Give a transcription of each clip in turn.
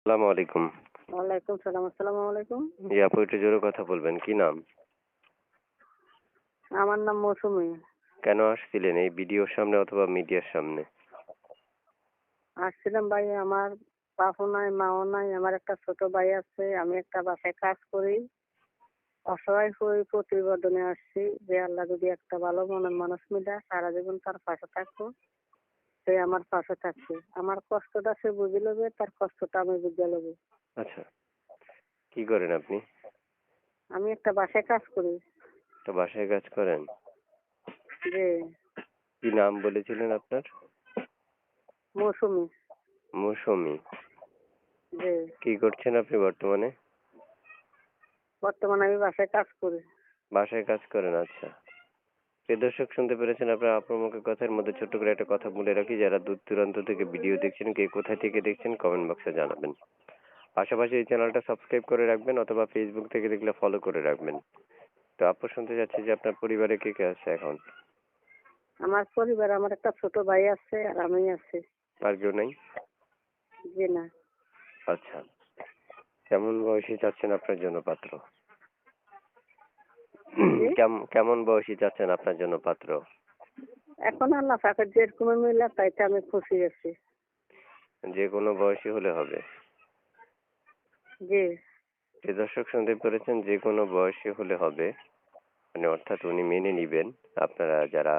আসসালামু আলাইকুম। ওয়ালাইকুম সালাম। আসসালামু আলাইকুম। জি আপু একটু জোরে কথা বলবেন। কি নাম? আমার নাম মৌসুমী। কেন আসছিলেন এই ভিডিওর সামনে অথবা মিডিয়ার সামনে? আসছিলাম ভাই, আমার বাপও নাই, মাও নাই। আমার একটা ছোট ভাই আছে। আমি একটা বাসায় কাজ করি। অসহায় হয়ে প্রতিবেদনে আসছি যে আল্লাহ যদি একটা ভালো মনের মানুষ মিলে সারা জীবন তার পাশে থাকবো, সে আমার পাশে থাকছে। আমার কষ্টটা সে বুঝে নেবে, তার কষ্টটা আমি বুঝে নেবো। আচ্ছা, কি করেন আপনি? আমি একটা বাসায় কাজ করি। তো বাসায় কাজ করেন? যে কি নাম বলেছিলেন আপনার? মৌসুমী। মৌসুমী। যে কি করছেন আপনি বর্তমানে? বর্তমানে আমি বাসায় কাজ করি। বাসায় কাজ করেন, আচ্ছা। প্রিয় দর্শক শুনতে পেরেছেন আপনার আপুর মুখে কথার মধ্যে ছোট্ট করে একটা কথা বলে রাখি, যারা দূর দূরান্ত থেকে ভিডিও দেখছেন, কে কোথায় থেকে দেখছেন কমেন্ট বক্সে জানাবেন। পাশাপাশি এই চ্যানেলটা সাবস্ক্রাইব করে রাখবেন অথবা ফেসবুক থেকে দেখলে ফলো করে রাখবেন। তো আপু শুনতে চাচ্ছি যে আপনার পরিবারে কে কে আছে এখন? আমার পরিবারে আমার একটা ছোট ভাই আছে আর আমি আছি। আর কেউ নাই? জি না। আচ্ছা। কেমন বয়সী চাচ্ছেন আপনার জন্য পাত্র? জি। কেমন বয়সী চাচ্ছেন আপনার জন্য পাত্র? এখন আল্লাহ পাকের যেরকম মিলে তাইতে আমি খুশি আছি। যে কোনো বয়সী হলে হবে। জি। যে দর্শক শুনতে পেরেছেন, যে কোনো বয়সী হলে হবে। মানে অর্থাৎ উনি মেনে নিবেন। আপনারা যারা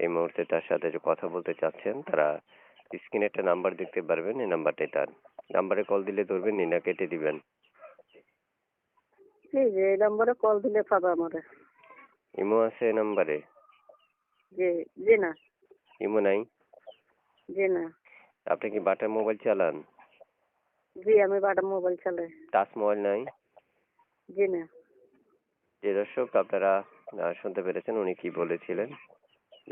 এই মুহূর্তে তার সাথে যে কথা বলতে চাচ্ছেন তারা স্ক্রিনে একটা নাম্বার দেখতে পারবেন, এই নাম্বারটাই তার। নাম্বারে কল দিলে ধরবেন নি না কেটে দিবেন? জি, যে এই নম্বরে কল দিলে পাবে আমারে। ইমো আছে এই নাম্বারে? জি। জি না। ইমো নাই? জি না। আপনি কি বাটার মোবাইল চালান? জি, আমি বাটা মোবাইল চালাই। টাচ মোবাইল নাই? জি না। যে দর্শক আপনারা শুনতে পেরেছেন উনি কি বলেছিলেন।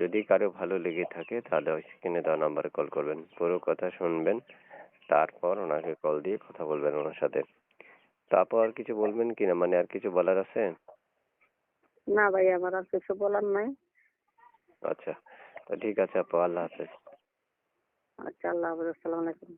যদি কারো ভালো লেগে থাকে তাহলে ওই স্ক্রিনে দেওয়া নাম্বারে কল করবেন। পুরো কথা শুনবেন। তারপর ওনাকে কল দিয়ে কথা বলবেন ওনার সাথে। তারপর আর কিছু বলবেন কিনা? মানে আর কিছু বলার আছে? না ভাই, আমার আর কিছু বলার নাই। আচ্ছা। তো ঠিক আছে আপু, আল্লাহ হাফেজ। আচ্ছা, আল্লাহ হাফেজ। আসসালামু আলাইকুম।